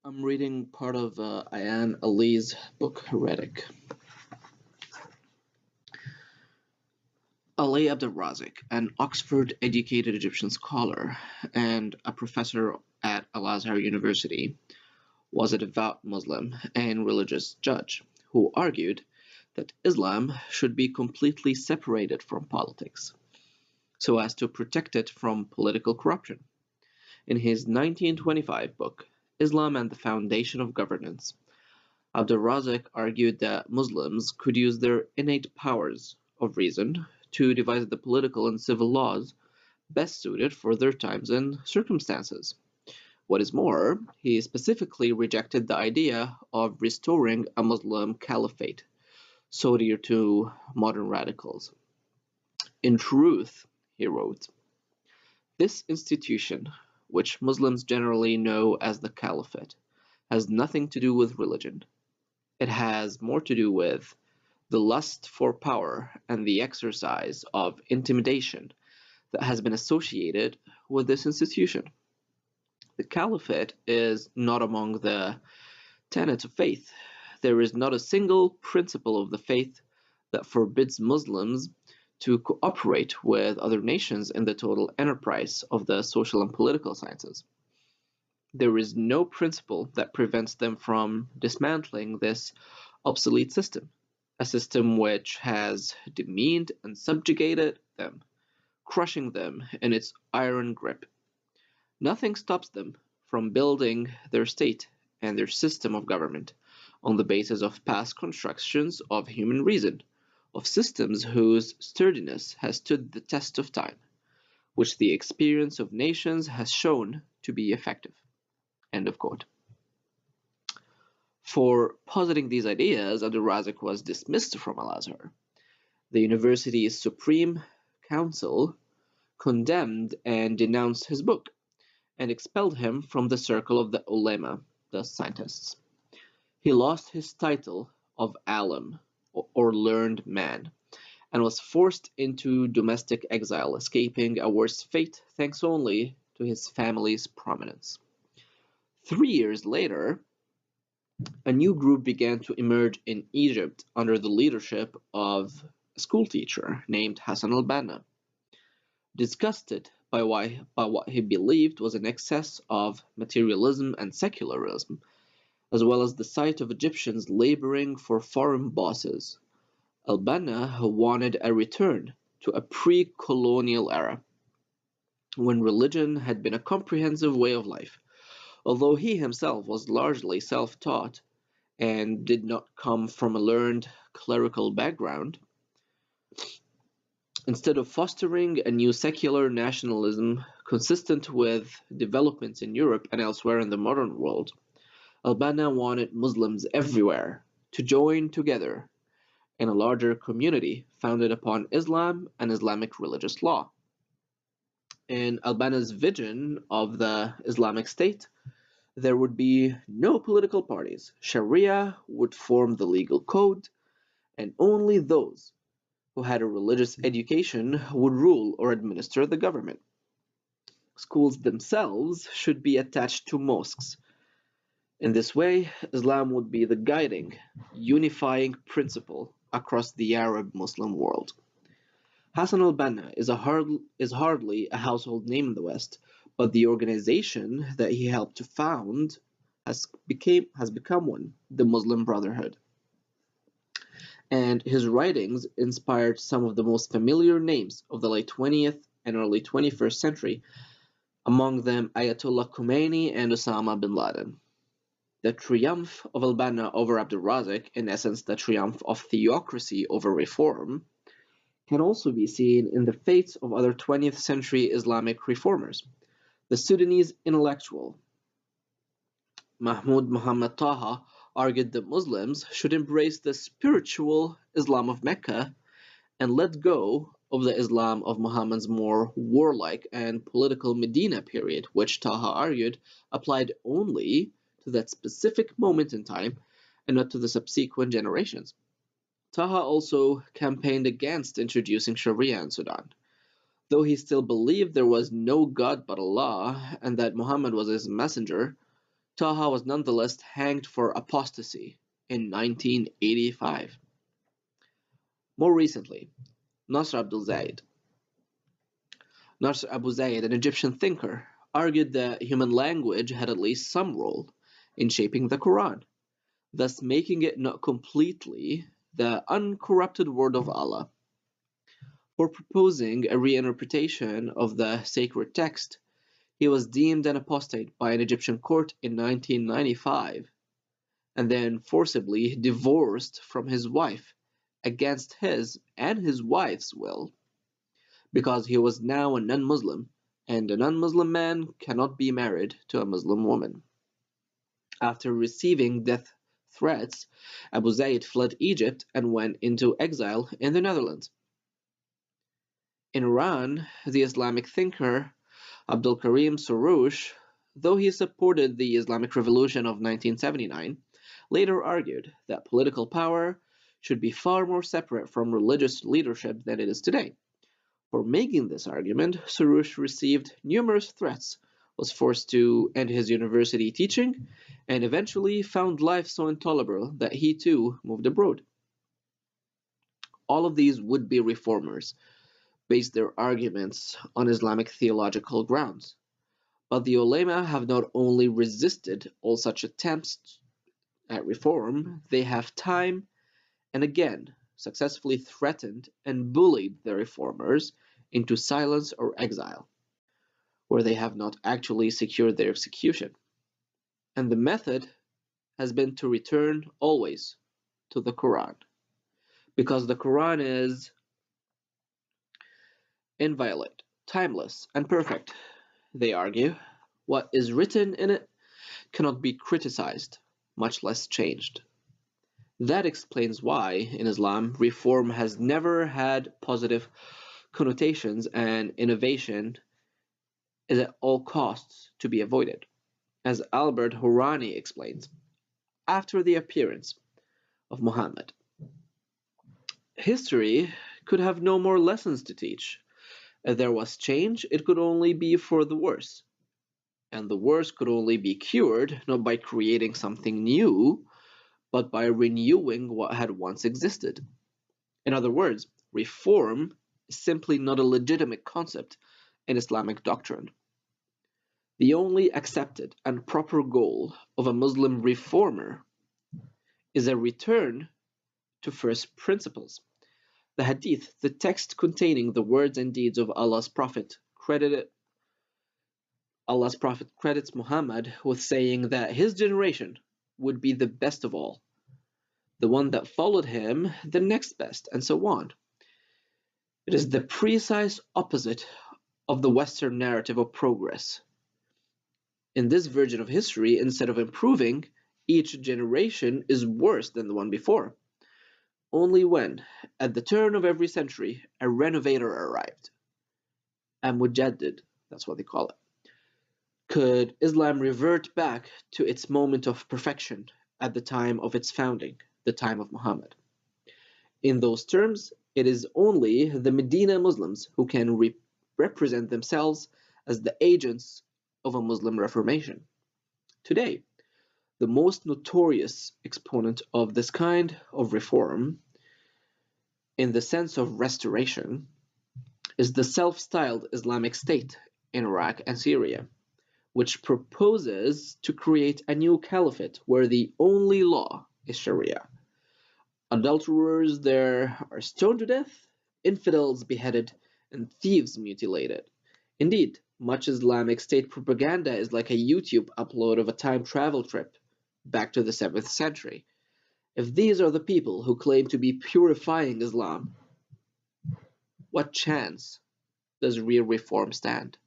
I'm reading part of Ayaan Ali's book Heretic. Ali Abdelrazik, an Oxford-educated Egyptian scholar and a professor at Al-Azhar University, was a devout Muslim and religious judge who argued that Islam should be completely separated from politics so as to protect it from political corruption. In his 1925 book, Islam and the Foundation of Governance, Abdul-Razik argued that Muslims could use their innate powers of reason to devise the political and civil laws best suited for their times and circumstances. What is more, he specifically rejected the idea of restoring a Muslim caliphate, so dear to modern radicals. In truth, he wrote, this institution, which Muslims generally know as the caliphate, has nothing to do with religion. It has more to do with the lust for power and the exercise of intimidation that has been associated with this institution. The caliphate is not among the tenets of faith. There is not a single principle of the faith that forbids Muslims to cooperate with other nations in the total enterprise of the social and political sciences. There is no principle that prevents them from dismantling this obsolete system, a system which has demeaned and subjugated them, crushing them in its iron grip. Nothing stops them from building their state and their system of government on the basis of past constructions of human reason, of systems whose sturdiness has stood the test of time, which the experience of nations has shown to be effective. End of quote. For positing these ideas, Abdul-Razik was dismissed from Al-Azhar. The university's Supreme Council condemned and denounced his book and expelled him from the circle of the ulema, the scientists. He lost his title of alim, or learned man, and was forced into domestic exile, escaping a worse fate thanks only to his family's prominence. 3 years later, a new group began to emerge in Egypt under the leadership of a schoolteacher named Hassan al-Banna. Disgusted by what he believed was an excess of materialism and secularism, as well as the sight of Egyptians laboring for foreign bosses, al-Banna wanted a return to a pre-colonial era, when religion had been a comprehensive way of life. Although he himself was largely self-taught and did not come from a learned clerical background, instead of fostering a new secular nationalism consistent with developments in Europe and elsewhere in the modern world, al-Banna wanted Muslims everywhere to join together in a larger community founded upon Islam and Islamic religious law. In al-Banna's vision of the Islamic State, there would be no political parties. Sharia would form the legal code, and only those who had a religious education would rule or administer the government. Schools themselves should be attached to mosques. In this way, Islam would be the guiding, unifying principle across the Arab Muslim world. Hassan al-Banna is hardly a household name in the West, but the organization that he helped to found has become one, the Muslim Brotherhood. And his writings inspired some of the most familiar names of the late 20th and early 21st century, among them Ayatollah Khomeini and Osama bin Laden. The triumph of al-Banna over Abdul-Razik, in essence the triumph of theocracy over reform, can also be seen in the fates of other 20th century Islamic reformers. The Sudanese intellectual Mahmoud Muhammad Taha argued that Muslims should embrace the spiritual Islam of Mecca and let go of the Islam of Muhammad's more warlike and political Medina period, which Taha argued applied only to that specific moment in time and not to the subsequent generations. Taha also campaigned against introducing Sharia in Sudan, though he still believed there was no God but Allah and that Muhammad was his messenger. Taha was nonetheless hanged for apostasy in 1985. More recently, Nasr Abdul Zaid, Nasr Abu Zaid, an Egyptian thinker, argued that human language had at least some role in shaping the Quran, thus making it not completely the uncorrupted word of Allah. For proposing a reinterpretation of the sacred text, he was deemed an apostate by an Egyptian court in 1995 and then forcibly divorced from his wife against his and his wife's will because he was now a non-Muslim and a non-Muslim man cannot be married to a Muslim woman. After receiving death threats, Abu Zayd fled Egypt and went into exile in the Netherlands. In Iran, the Islamic thinker Abdul Karim Soroush, though he supported the Islamic Revolution of 1979, later argued that political power should be far more separate from religious leadership than it is today. For making this argument, Soroush received numerous threats, was forced to end his university teaching, and eventually found life so intolerable that he too moved abroad. All of these would-be reformers based their arguments on Islamic theological grounds, but the ulema have not only resisted all such attempts at reform, they have time and again successfully threatened and bullied the reformers into silence or exile, where they have not actually secured their execution. And the method has been to return always to the Quran, because the Quran is inviolate, timeless, and perfect. They argue, what is written in it cannot be criticized, much less changed. That explains why, in Islam, reform has never had positive connotations and innovation is at all costs to be avoided. As Albert Hourani explains, after the appearance of Muhammad, history could have no more lessons to teach. If there was change, it could only be for the worse. And the worse could only be cured not by creating something new, but by renewing what had once existed. In other words, reform is simply not a legitimate concept in Islamic doctrine. The only accepted and proper goal of a Muslim reformer is a return to first principles. The Hadith, the text containing the words and deeds of Allah's Prophet credits Muhammad with saying that his generation would be the best of all, the one that followed him the next best, and so on. It is the precise opposite of the Western narrative of progress. In this version of history, instead of improving, each generation is worse than the one before. Only when, at the turn of every century, a renovator arrived, a mujaddid, that's what they call it, could Islam revert back to its moment of perfection at the time of its founding, the time of Muhammad. In those terms, it is only the Medina Muslims who can represent themselves as the agents of a Muslim reformation. Today, the most notorious exponent of this kind of reform, in the sense of restoration, is the self-styled Islamic State in Iraq and Syria, which proposes to create a new caliphate where the only law is Sharia. Adulterers there are stoned to death, infidels beheaded, and thieves mutilated. Indeed, much Islamic State propaganda is like a YouTube upload of a time travel trip back to the 7th century. If these are the people who claim to be purifying Islam, what chance does real reform stand?